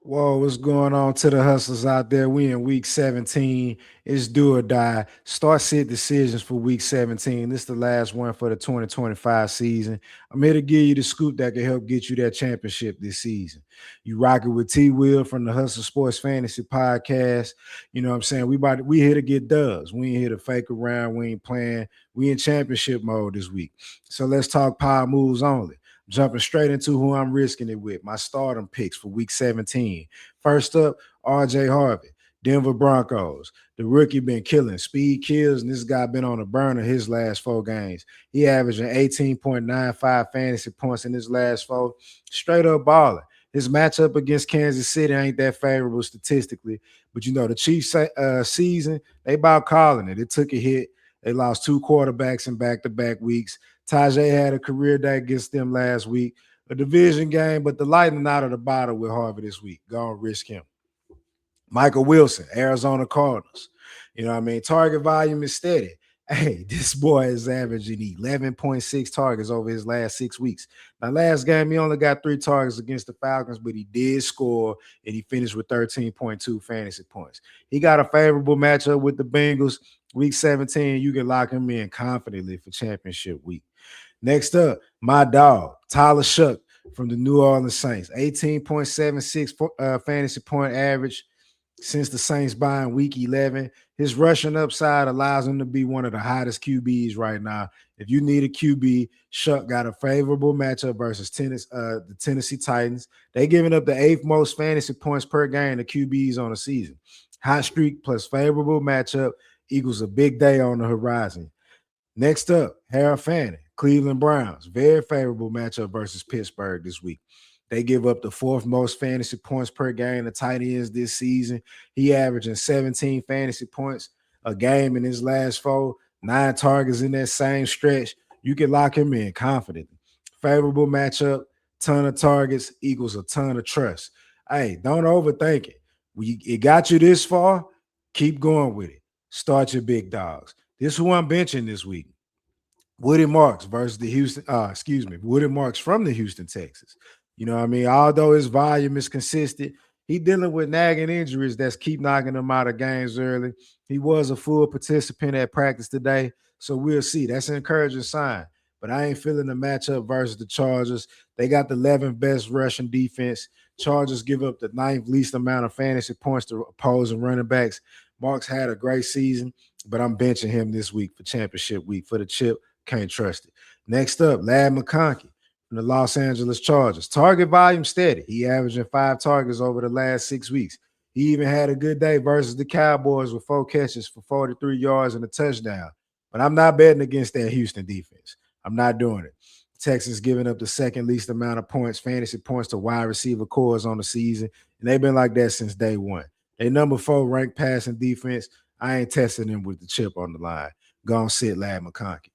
Whoa, what's going on to the hustlers out there? We in week 17. It's do or die. Start sit decisions for week 17. This is the last one for the 2025 season. I'm here to give you the scoop that can help get you that championship this season. You rock it with T Will from the Hustle Sports Fantasy Podcast. You know what I'm saying? We here to get dubs. We ain't here to fake around. We ain't playing. We in championship mode this week. So let's talk power moves only. Jumping straight into who I'm risking it with. My stardom picks for week 17. First up, RJ Harvey, Denver Broncos. The rookie been killing. Speed kills, and this guy been on a burner his last 4 games. He averaging 18.95 fantasy points in his last 4. Straight up baller. His matchup against Kansas City ain't that favorable statistically, but you know the Chiefs season, they about calling it. It took a hit. They lost 2 quarterbacks in back-to-back weeks. Tajay had a career day against them last week, a division game, but the lightning out of the bottle with Harvard this week. Go and risk him. Michael Wilson, Arizona Cardinals. You know what I mean? Target volume is steady. Hey, this boy is averaging 11.6 targets over his last 6 weeks. Now, last game, he only got 3 targets against the Falcons, but he did score and he finished with 13.2 fantasy points. He got a favorable matchup with the Bengals. Week 17, you can lock him in confidently for championship week. Next up, my dog, Tyler Shuck from the New Orleans Saints. 18.76 fantasy point average since the Saints bye in week 11. His rushing upside allows him to be one of the hottest QBs right now. If you need a QB, Shuck got a favorable matchup versus the Tennessee Titans. They giving up the 8th most fantasy points per game to QBs on the season. Hot streak plus favorable matchup equals a big day on the horizon. Next up, Harold Fanning, Cleveland Browns. Very favorable matchup versus Pittsburgh this week. They give up the 4th most fantasy points per game to tight ends this season. He averaging 17 fantasy points a game in his last 4, 9 targets in that same stretch. You can lock him in confidently. Favorable matchup, ton of targets equals a ton of trust. Hey, don't overthink it. It got you this far, keep going with it. Start your big dogs. This is who I'm benching this week. Woody Marks versus the Woody Marks from the Houston Texans. You know what I mean? Although his volume is consistent, he dealing with nagging injuries that's keep knocking him out of games early. He was a full participant at practice today, so we'll see. That's an encouraging sign. But I ain't feeling the matchup versus the Chargers. They got the 11th best rushing defense. Chargers give up the 9th least amount of fantasy points to opposing running backs. Marks had a great season, but I'm benching him this week for championship week for the chip. Can't trust it. Next up, Lad McConkey from the Los Angeles Chargers. Target volume steady. He averaging 5 targets over the last 6 weeks. He even had a good day versus the Cowboys with 4 catches for 43 yards and a touchdown. But I'm not betting against that Houston defense. I'm not doing it. Texans giving up the 2nd least amount of points, fantasy points to wide receiver cores on the season, and they've been like that since day one. They number 4 ranked passing defense. I ain't testing them with the chip on the line. Go on sit Lad McConkey.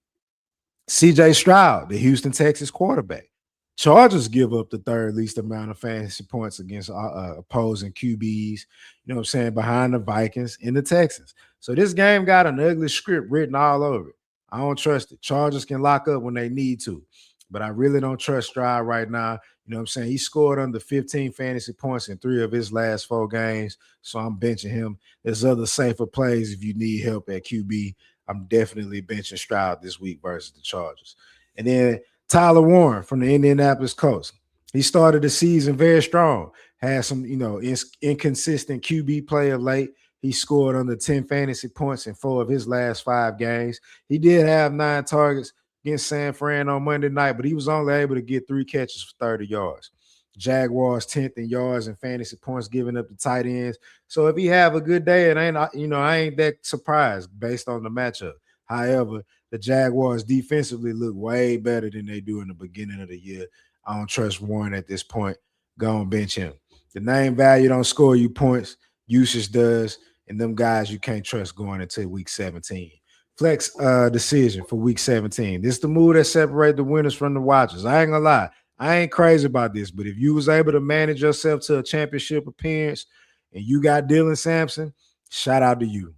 CJ Stroud, the Houston Texas quarterback. Chargers give up the 3rd least amount of fantasy points against opposing QBs, you know what I'm saying, behind the Vikings and the Texans. So this game got an ugly script written all over it. I don't trust it. Chargers can lock up when they need to, but I really don't trust Stroud right now. You know what I'm saying? He scored under 15 fantasy points in 3 of his last 4 games, so I'm benching him. There's other safer plays if you need help at QB. I'm definitely benching Stroud this week versus the Chargers. And then Tyler Warren from the Indianapolis Colts. He started the season very strong, had some, inconsistent QB play of late. He scored under 10 fantasy points in 4 of his last 5 games. He did have 9 targets against San Fran on Monday night, but he was only able to get 3 catches for 30 yards. Jaguars 10th in yards and fantasy points giving up the tight ends. So if he have a good day, it ain't, I ain't that surprised based on the matchup. However, the Jaguars defensively look way better than they do in the beginning of the year. I don't trust Warren at this point. Go and bench him. The name value don't score you points. Usage does. And them guys you can't trust going into week 17. Flex decision for week 17. This is the move that separates the winners from the watchers. I ain't gonna lie. I ain't crazy about this, but if you was able to manage yourself to a championship appearance and you got Dylan Sampson, shout out to you.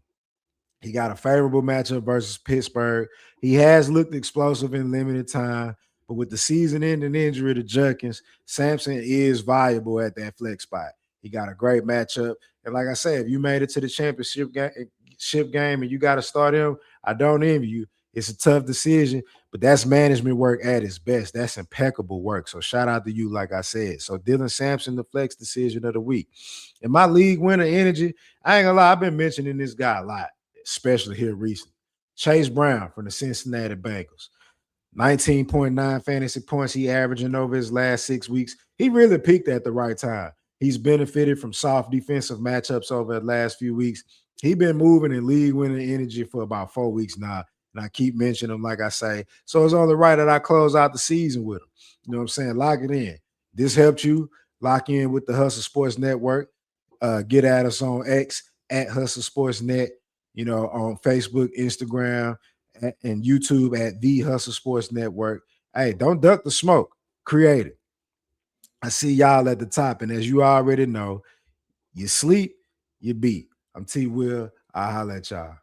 He got a favorable matchup versus Pittsburgh. He has looked explosive in limited time, but with the season-ending injury to Judkins, Sampson is valuable at that flex spot. He got a great matchup. And like I said, if you made it to the championship game and you got to start him, I don't envy you. It's a tough decision, but that's management work at its best. That's impeccable work. So shout out to you, like I said. So Dylan Sampson, the flex decision of the week. And my league winner energy, I ain't gonna lie, I've been mentioning this guy a lot, especially here recently. Chase Brown from the Cincinnati Bengals. 19.9 fantasy points he averaging over his last 6 weeks. He really peaked at the right time. He's benefited from soft defensive matchups over the last few weeks. He's been moving in league winning energy for about 4 weeks now. And I keep mentioning him, like I say. So it's only right that I close out the season with him. You know what I'm saying? Lock it in. This helped you lock in with the Hustle Sports Network. Get at us on X at Hustle Sports Net, on Facebook, Instagram, and YouTube at the Hustle Sports Network. Hey, don't duck the smoke. Create it. I see y'all at the top. And as you already know, you sleep, you beat. I'm T Will. I'll holler at y'all.